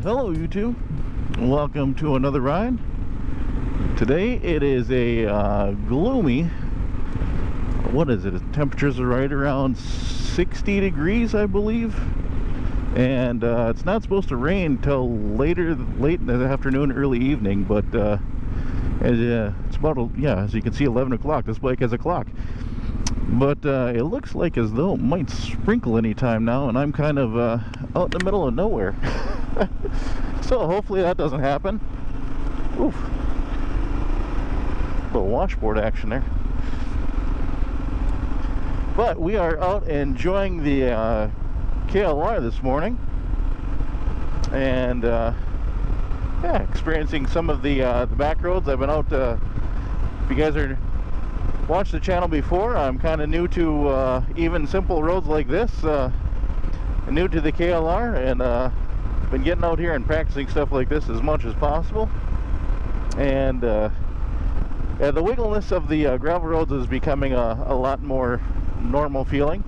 Hello YouTube, welcome to another ride. Today it is a gloomy, what is it, temperatures are right around 60 degrees I believe, and it's not supposed to rain till late in the afternoon, early evening, but it's about, as you can see, 11 o'clock. This bike has a clock, but it looks like as though it might sprinkle anytime now, and I'm kind of out in the middle of nowhere. So hopefully that doesn't happen. Oof. Little washboard action there. But we are out enjoying the KLR this morning, and experiencing some of the back roads. I've been out, if you guys are watched the channel before, I'm kind of new to even simple roads like this, new to the KLR, and been getting out here and practicing stuff like this as much as possible. And the wiggleness of the gravel roads is becoming a lot more normal feeling,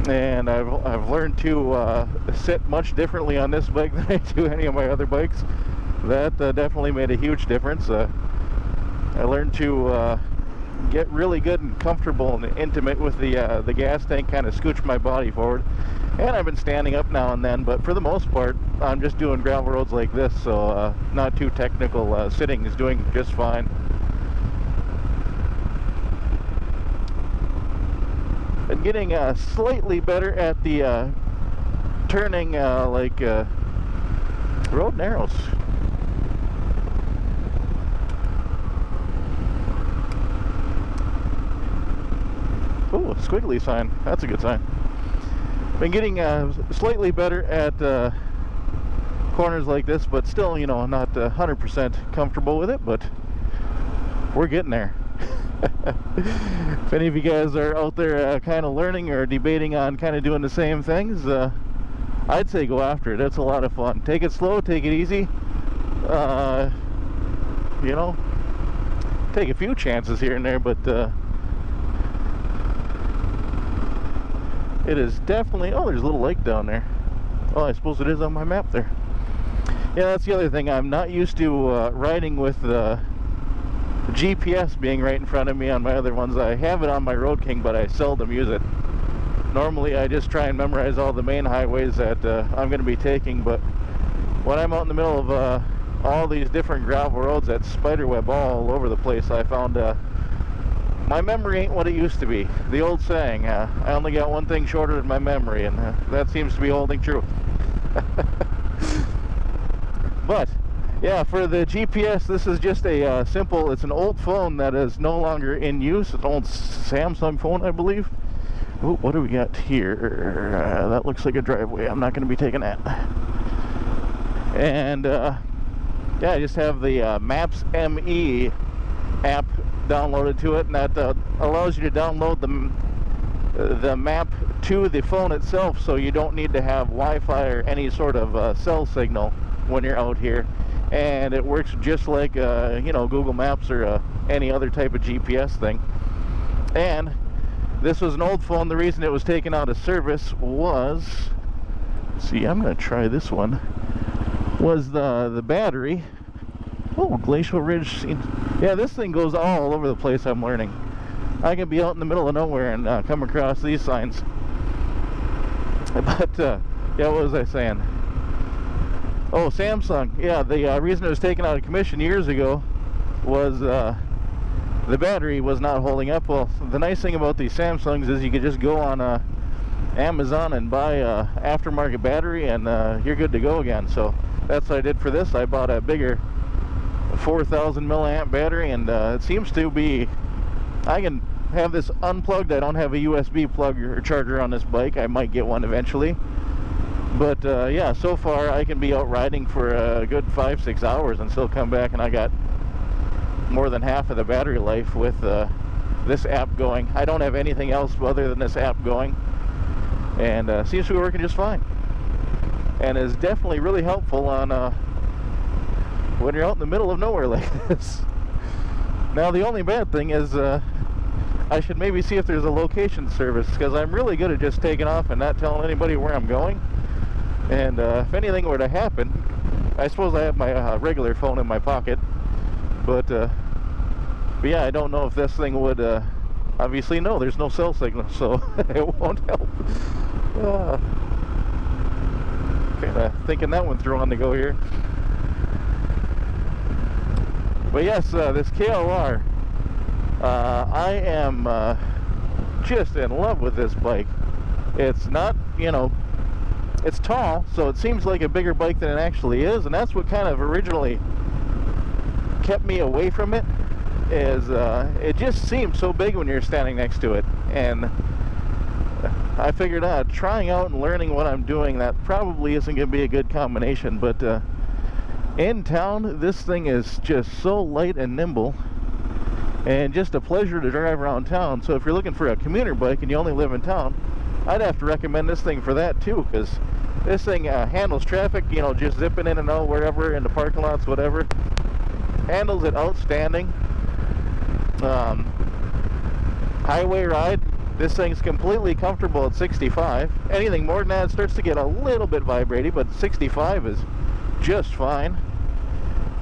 and I've learned to sit much differently on this bike than I do any of my other bikes. That definitely made a huge difference. I learned to get really good and comfortable and intimate with the gas tank, kind of scooch my body forward. And I've been standing up now and then, but for the most part I'm just doing gravel roads like this, so not too technical. Sitting is doing just fine. Been getting slightly better at the turning, road narrows. Oh, a squiggly sign. That's a good sign. Been getting slightly better at corners like this, but still, you know, not 100% comfortable with it, but we're getting there. If any of you guys are out there kind of learning or debating on kind of doing the same things, I'd say go after it. It's a lot of fun. Take it slow, take it easy. You know, take a few chances here and there, but it is definitely, oh, there's a little lake down there. Oh, I suppose it is on my map there. Yeah, that's the other thing. I'm not used to riding with the GPS being right in front of me on my other ones. I have it on my Road King, but I seldom use it. Normally I just try and memorize all the main highways that I'm going to be taking, but when I'm out in the middle of all these different gravel roads that spiderweb all over the place, I found my memory ain't what it used to be. The old saying, I only got one thing shorter than my memory, and that seems to be holding true. But yeah, for the GPS, this is just a simple, it's an old phone that is no longer in use. It's an old Samsung phone, I believe. Ooh, what do we got here? That looks like a driveway. I'm not going to be taking that. And yeah, I just have the Maps ME app downloaded to it, and that allows you to download the map to the phone itself, so you don't need to have Wi-Fi or any sort of cell signal when you're out here. And it works just like you know, Google Maps or any other type of GPS thing. And this was an old phone. The reason it was taken out of service was, let's see, I'm going to try this one, was the battery. Oh, Glacial Ridge. Yeah, this thing goes all over the place, I'm learning. I can be out in the middle of nowhere and come across these signs. But yeah, what was I saying? Oh, Samsung. Yeah, the reason it was taken out of commission years ago was the battery was not holding up. Well, the nice thing about these Samsungs is you could just go on Amazon and buy a aftermarket battery, and you're good to go again. So that's what I did for this. I bought a bigger 4,000 milliamp battery, and it seems to be, I can have this unplugged. I don't have a USB plug or charger on this bike. I might get one eventually, but yeah, so far I can be out riding for a good 5-6 hours and still come back, and I got more than half of the battery life with this app going. I don't have anything else other than this app going, and seems to be working just fine, and is definitely really helpful on when you're out in the middle of nowhere like this. Now, the only bad thing is I should maybe see if there's a location service, because I'm really good at just taking off and not telling anybody where I'm going. And if anything were to happen, I suppose I have my regular phone in my pocket, but yeah, I don't know if this thing would, obviously no, there's no cell signal, so it won't help. Kind of thinking that one through on the go here. But yes, this KLR, I am just in love with this bike. It's not, you know, it's tall, so it seems like a bigger bike than it actually is, and that's what kind of originally kept me away from it, is it just seems so big when you're standing next to it. And I figured out trying out and learning what I'm doing, that probably isn't going to be a good combination, but in town this thing is just so light and nimble and just a pleasure to drive around town. So if you're looking for a commuter bike and you only live in town, I'd have to recommend this thing for that too, because this thing handles traffic, you know, just zipping in and out wherever, in the parking lots, whatever. Handles it outstanding. Highway ride, this thing's completely comfortable at 65. Anything more than that, it starts to get a little bit vibrating, but 65 is just fine.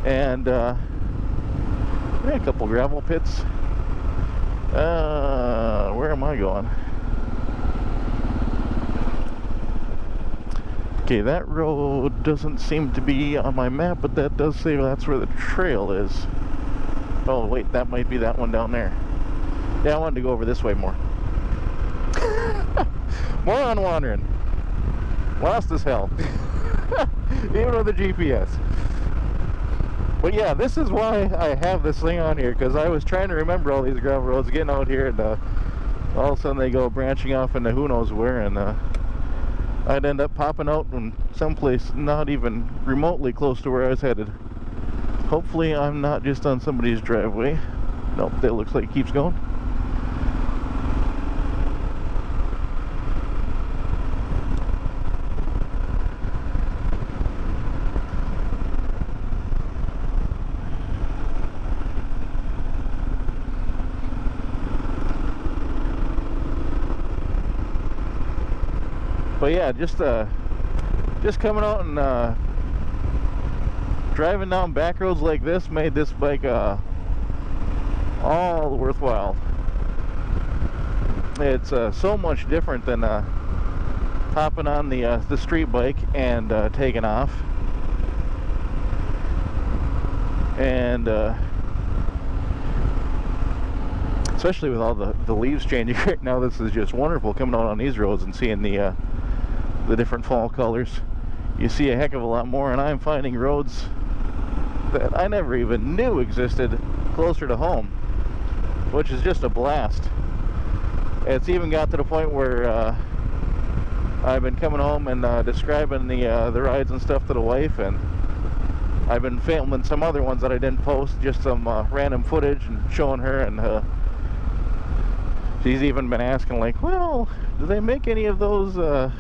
And yeah, a couple gravel pits. Where am I going? Okay, that road doesn't seem to be on my map, but that does say that's where the trail is. Oh wait, that might be that one down there. Yeah, I wanted to go over this way more. More on wandering. Lost as hell. Even with the GPS. But yeah, this is why I have this thing on here, because I was trying to remember all these gravel roads, getting out here, and all of a sudden they go branching off into who knows where, and I'd end up popping out in someplace not even remotely close to where I was headed. Hopefully I'm not just on somebody's driveway. Nope, that looks like it keeps going. But yeah, just coming out and driving down back roads like this made this bike all worthwhile. It's so much different than hopping on the street bike and taking off. And especially with all the leaves changing right now, this is just wonderful, coming out on these roads and seeing the different fall colors. You see a heck of a lot more, and I'm finding roads that I never even knew existed closer to home, which is just a blast. It's even got to the point where I've been coming home and describing the rides and stuff to the wife, and I've been filming some other ones that I didn't post, just some random footage, and showing her, and she's even been asking, like, well, do they make any of those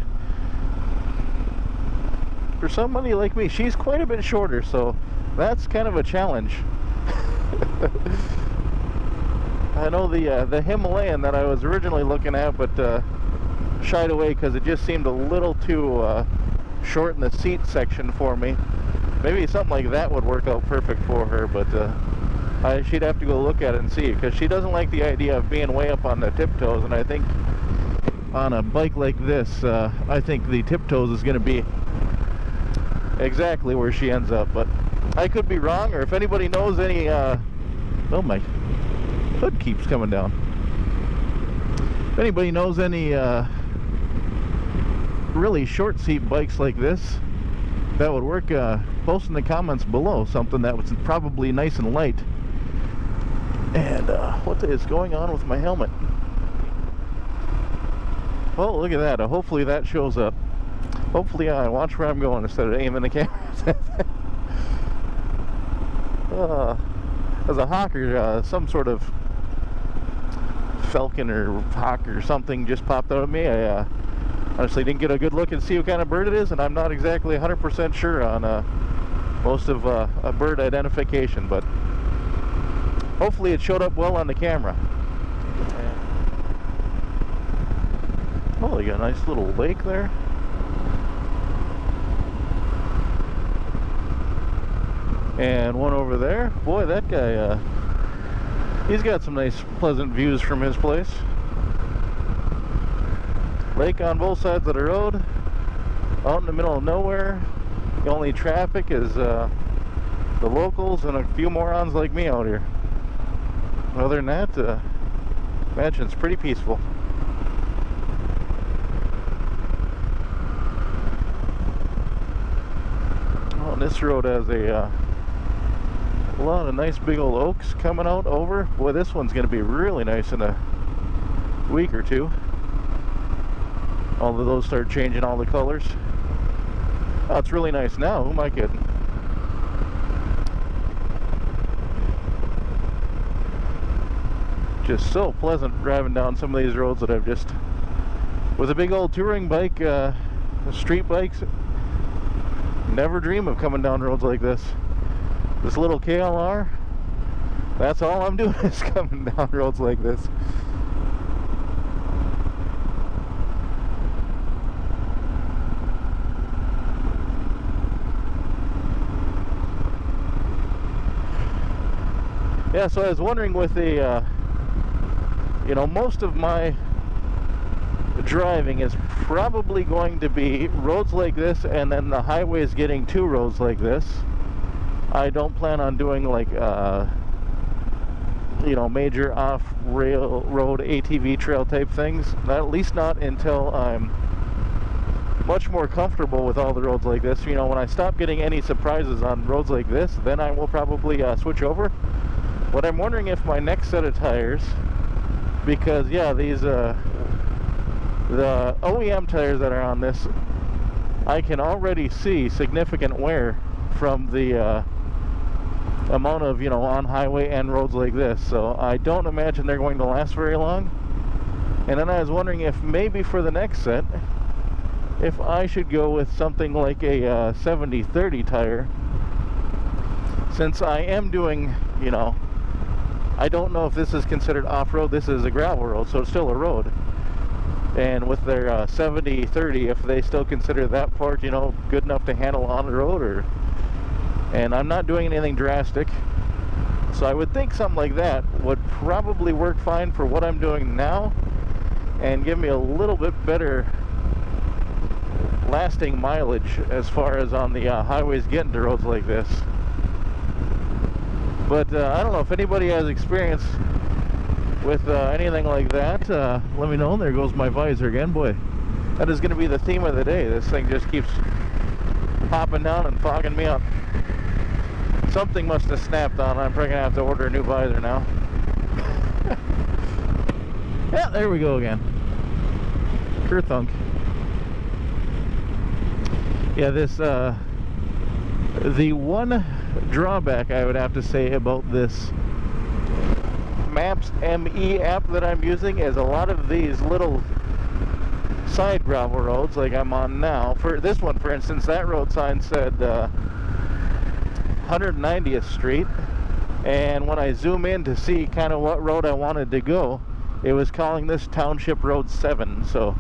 for somebody like me? She's quite a bit shorter, so that's kind of a challenge. I know the Himalayan that I was originally looking at, but shied away because it just seemed a little too short in the seat section for me. Maybe something like that would work out perfect for her, but she'd have to go look at it and see, because she doesn't like the idea of being way up on the tiptoes, and I think on a bike like this, I think the tiptoes is going to be exactly where she ends up. But I could be wrong, or if anybody knows any oh, my hood keeps coming down. If anybody knows any really short seat bikes like this that would work, post in the comments below something that was probably nice and light. And what is going on with my helmet? Oh, look at that. Hopefully that shows up. Hopefully I watch where I'm going instead of aiming the camera. As a hawker, some sort of falcon or hawk or something just popped out of me. I honestly didn't get a good look and see what kind of bird it is, and I'm not exactly 100% sure on most of a bird identification, but hopefully it showed up well on the camera. Oh, you got a nice little lake there. And one over there. Boy, that guy, he's got some nice, pleasant views from his place. Lake on both sides of the road, out in the middle of nowhere. The only traffic is the locals and a few morons like me out here. Other than that, imagine it's pretty peaceful. Oh, and this road has a lot of nice big old oaks coming out over. Boy, this one's going to be really nice in a week or two. All of those start changing all the colors. Oh, it's really nice now. Who am I kidding? Just so pleasant driving down some of these roads that I've just, with a big old touring bike, street bikes, never dream of coming down roads like this. This little KLR, that's all I'm doing is coming down roads like this. Yeah, so I was wondering with the, you know, most of my driving is probably going to be roads like this, and then the highways getting to roads like this. I don't plan on doing like, you know, major off-road ATV trail type things. At least not until I'm much more comfortable with all the roads like this. You know, when I stop getting any surprises on roads like this, then I will probably switch over. But I'm wondering if my next set of tires, because yeah, these the OEM tires that are on this, I can already see significant wear from the amount of, you know, on highway and roads like this. So I don't imagine they're going to last very long. And then I was wondering if maybe for the next set, if I should go with something like a 70/30 tire, since I am doing, you know, I don't know if this is considered off-road. This is a gravel road, so it's still a road. And with their 70/30, if they still consider that part, you know, good enough to handle on the road, or, and I'm not doing anything drastic, so I would think something like that would probably work fine for what I'm doing now, and give me a little bit better lasting mileage as far as on the highways getting to roads like this. But I don't know if anybody has experience with anything like that. Let me know. There goes my visor again. Boy, that is going to be the theme of the day. This thing just keeps popping down and fogging me up. Something must have snapped on. I'm probably going to have to order a new visor now. Yeah, there we go again. Kerthunk. Yeah, this the one drawback I would have to say about this Maps ME app that I'm using is a lot of these little side gravel roads like I'm on now. For this one, for instance, that road sign said 190th Street, and when I zoom in to see kind of what road I wanted to go, it was calling this Township Road 7. So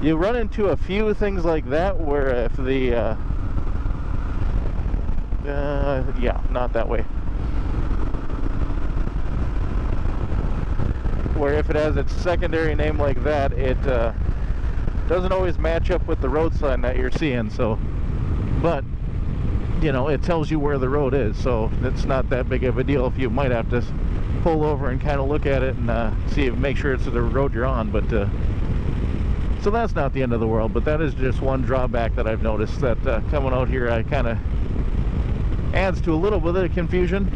you run into a few things like that where if the yeah, not that way. Where if it has its secondary name like that, it doesn't always match up with the road sign that you're seeing. So, but you know, it tells you where the road is, so it's not that big of a deal if you might have to pull over and kind of look at it and see, make sure it's the road you're on. But so that's not the end of the world, but that is just one drawback that I've noticed, that coming out here, I kind of adds to a little bit of confusion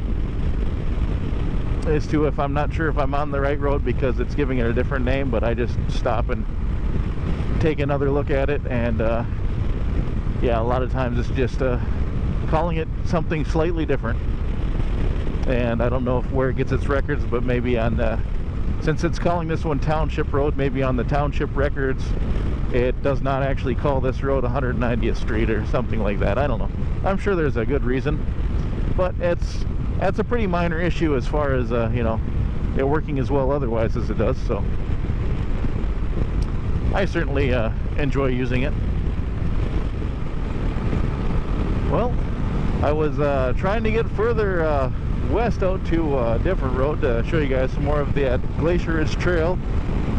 as to if I'm not sure if I'm on the right road because it's giving it a different name. But I just stop and take another look at it, and yeah, a lot of times it's just calling it something slightly different. And I don't know if where it gets its records, but maybe on since it's calling this one Township Road, maybe on the township records it does not actually call this road 190th Street or something like that. I don't know. I'm sure there's a good reason, but that's a pretty minor issue as far as you know, it working as well otherwise as it does. So I certainly enjoy using it. Well, I was trying to get further west out to a different road to show you guys some more of the Glacier Ridge Trail,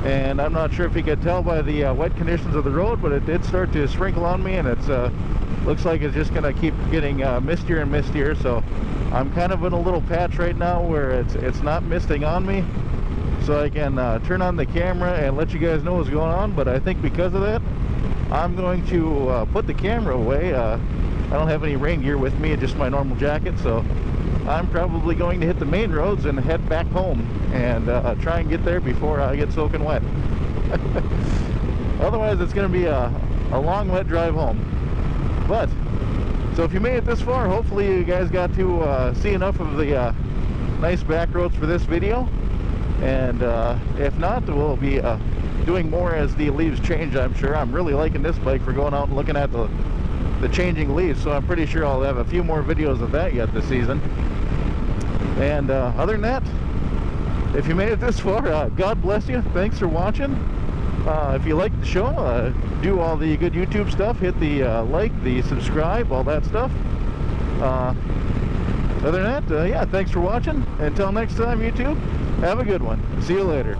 and I'm not sure if you could tell by the wet conditions of the road, but it did start to sprinkle on me, and it's looks like it's just gonna keep getting mistier and mistier. So I'm kind of in a little patch right now where it's not misting on me, so I can turn on the camera and let you guys know what's going on. But I think because of that, I'm going to put the camera away. I don't have any rain gear with me, just my normal jacket, so I'm probably going to hit the main roads and head back home and try and get there before I get soaking wet. Otherwise, it's going to be a long, wet drive home. But, so if you made it this far, hopefully you guys got to see enough of the nice back roads for this video. And if not, we'll be doing more as the leaves change, I'm sure. I'm really liking this bike for going out and looking at the changing leaves, so I'm pretty sure I'll have a few more videos of that yet this season. And other than that, if you made it this far, God bless you. Thanks for watching. If you liked the show, do all the good YouTube stuff. Hit the like, the subscribe, all that stuff. Other than that, yeah, thanks for watching. Until next time, YouTube, have a good one. See you later.